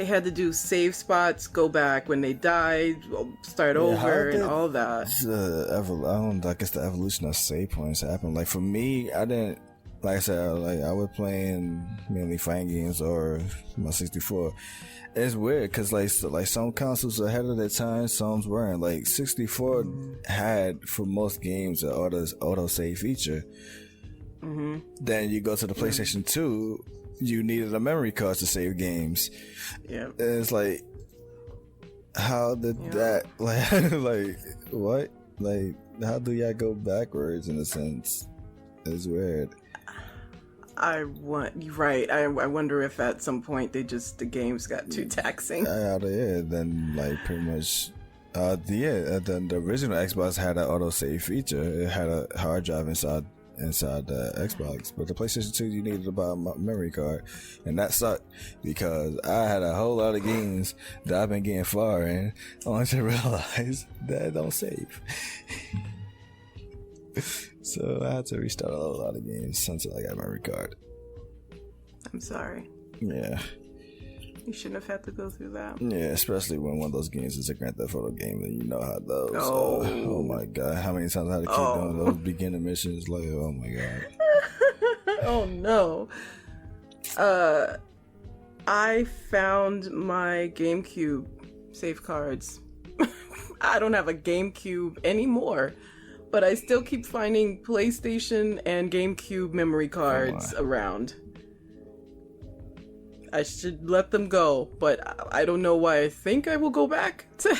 they had to do save spots, go back when they died, start over, and all that. I guess the evolution of save points happened. Like for me, I didn't. Like I said, like I was playing mainly fighting games or my 64. It's weird because like some consoles ahead of their time, some weren't. Like 64 had for most games an auto save feature. Mm-hmm. Then you go to the PlayStation 2, you needed a memory card to save games. Yeah, and it's like, how did that like what? Like how do y'all go backwards in a sense? It's weird. You're right. I wonder if at some point the games got too taxing. Yeah, then like pretty much, then the original Xbox had an autosave feature. It had a hard drive inside the Xbox, but the PlayStation 2 you needed to buy a memory card, and that sucked because I had a whole lot of games that I've been getting far in, only to realize that it don't save. So I had to restart a lot of games until I got a memory card. I'm sorry. Yeah. You shouldn't have had to go through that. Yeah, especially when one of those games is a Grand Theft Auto game, and you know how those. Oh my god, how many times I had to keep doing those beginner missions? Like, oh my god. Oh no. I found my GameCube save cards. I don't have a GameCube anymore, but I still keep finding PlayStation and GameCube memory cards around. I should let them go, but I don't know why I think I will go back to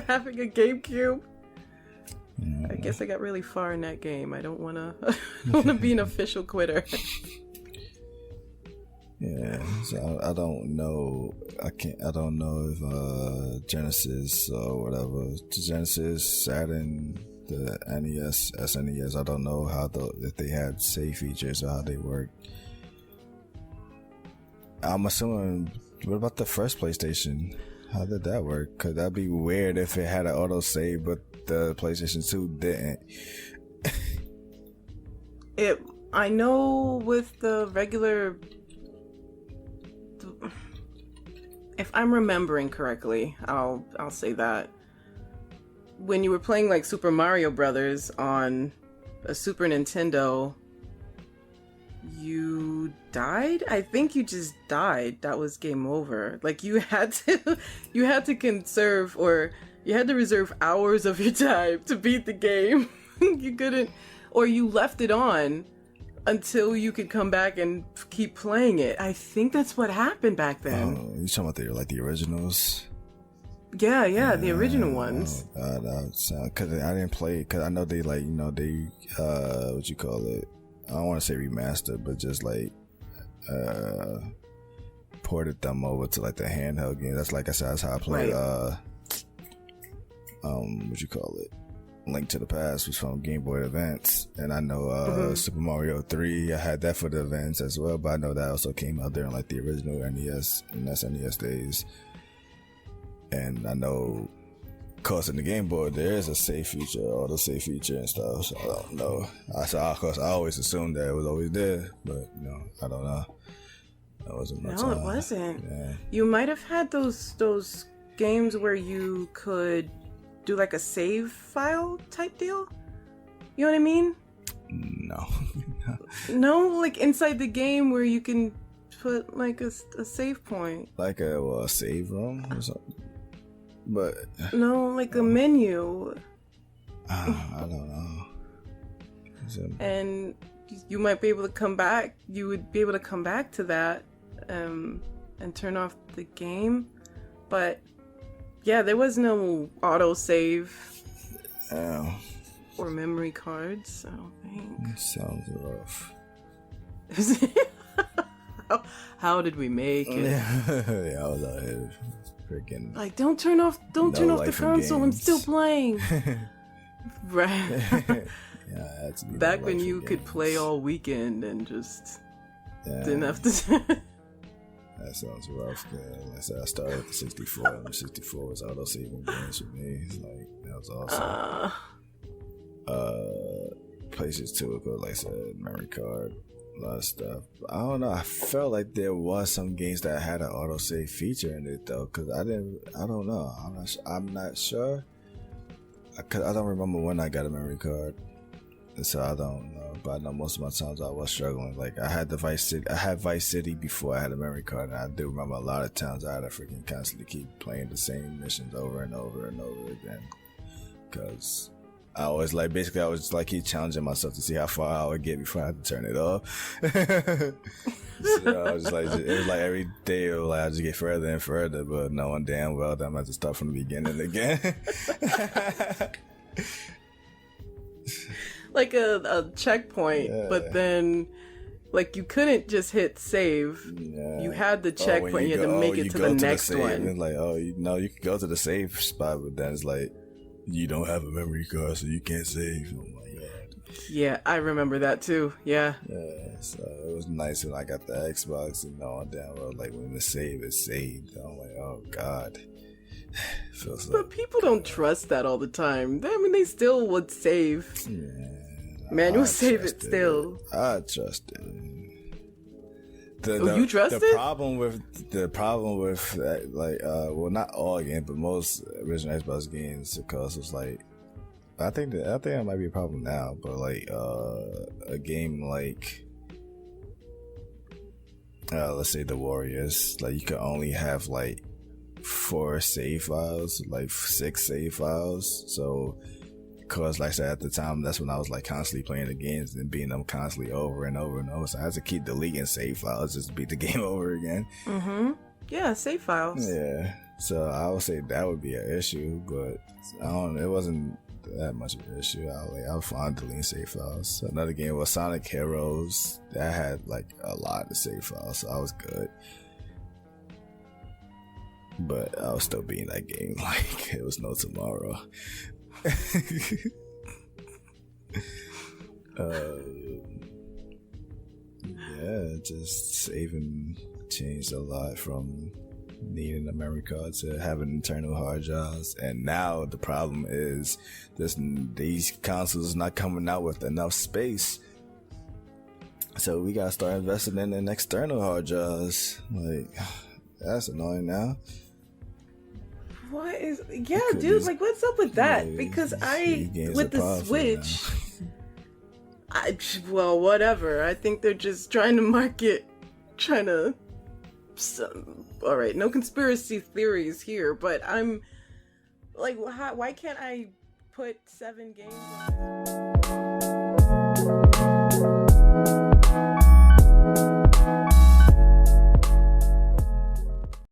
having a GameCube. I guess I got really far in that game. I don't want to be an official quitter. Yeah, so I don't know. I don't know if Genesis or whatever, Genesis, Saturn, the NES, SNES. I don't know if they had save features or how they work. I'm assuming. What about the first PlayStation? How did that work? Cause that'd be weird if it had an auto save, but the PlayStation 2 didn't. I know with the regular. If I'm remembering correctly, I'll say that when you were playing like Super Mario Brothers on a Super Nintendo, you died? I think you just died. That was game over. Like you had to conserve, or you had to reserve hours of your time to beat the game. You couldn't, or you left it on until you could come back and keep playing it. I think that's what happened back then. Oh, you talking about the originals? Yeah, the original ones. Oh God, because I didn't play. Because I know they what you call it? I don't want to say remastered, but just like ported them over to like the handheld game. That's like I said, that's how I played. Right. What you call it? Link to the Past was from Game Boy Advance, and I know Super Mario 3. I had that for the Advance as well, but I know that also came out during like the original NES and SNES days. And I know, of course, in the Game Boy there is a save feature, auto save feature and stuff. So I don't know. Of course, I always assumed that it was always there, but I don't know. That wasn't much. No, it wasn't. Yeah. You might have had those games where you could do like a save file type deal. You know what I mean? No. No, like inside the game where you can put like a save point. Like a save room or something? But no, like a menu. I don't know. And you might be able to come back. You would be able to come back to that and turn off the game. But yeah, there was no auto save or memory cards, I don't think. Sounds rough. How did we make it? Yeah, I was out here freaking. Like, don't turn off the console. I'm still playing. Right. Yeah, that's back when you could play all weekend and just didn't have to. That sounds rough. Like I said, I started with the 64. And the 64 was auto saving games for me. It's like that was awesome. Places to it, like I said, memory card. a lot of stuff. I don't know. I felt like there was some games that had an autosave feature in it though, because I don't know. I'm not sure. Cause I don't remember when I got a memory card, and so I don't know. But I know most of my times I was struggling. Like I had Vice City before I had a memory card, and I do remember a lot of times I had to freaking constantly keep playing the same missions over and over and over again, because I always I was just like keep challenging myself to see how far I would get before I had to turn it off. So I was just it was like every day I just get further and further, but knowing damn well that I'm going to start from the beginning again. Like a checkpoint, yeah. But then like you couldn't just hit save. Yeah. You had the checkpoint, you had to make it to the next one. And like, you can go to the save spot, but then it's like you don't have a memory card, so you can't save. Oh my god. Yeah, I remember that too. Yeah. Yeah, so it was nice when I got the Xbox and all down. Like when the save is saved, I'm like, oh god. Feels but people don't trust that all the time. I mean, they still would save. Yeah. Manual save it still. I trust it. You trust it? The problem with well, not all games, but most original Xbox games, because it's like, I think that might be a problem now. But like a game like let's say The Warriors, like you could only have like 4 save files, like 6 save files. So because like I said, at the time, that's when I was like constantly playing the games and beating them constantly over and over and over. So I had to keep deleting save files just to beat the game over again. Mm-hmm. Yeah, save files. Yeah. So I would say that would be an issue, but it wasn't that much of an issue. I was fine deleting save files. So another game was Sonic Heroes. That had like a lot of save files, so I was good. But I was still beating that game like it was no tomorrow. Yeah, just saving changed a lot from needing a memory card to having internal hard drives, and now the problem is these consoles not coming out with enough space, so we gotta start investing in an external hard drives. Like, that's annoying now. What is... Yeah, dude, like, what's up with that? Yeah, because with the Switch... well, whatever. I think they're just trying to... Alright, no conspiracy theories here, but I'm... Like, why can't I put 7 games on...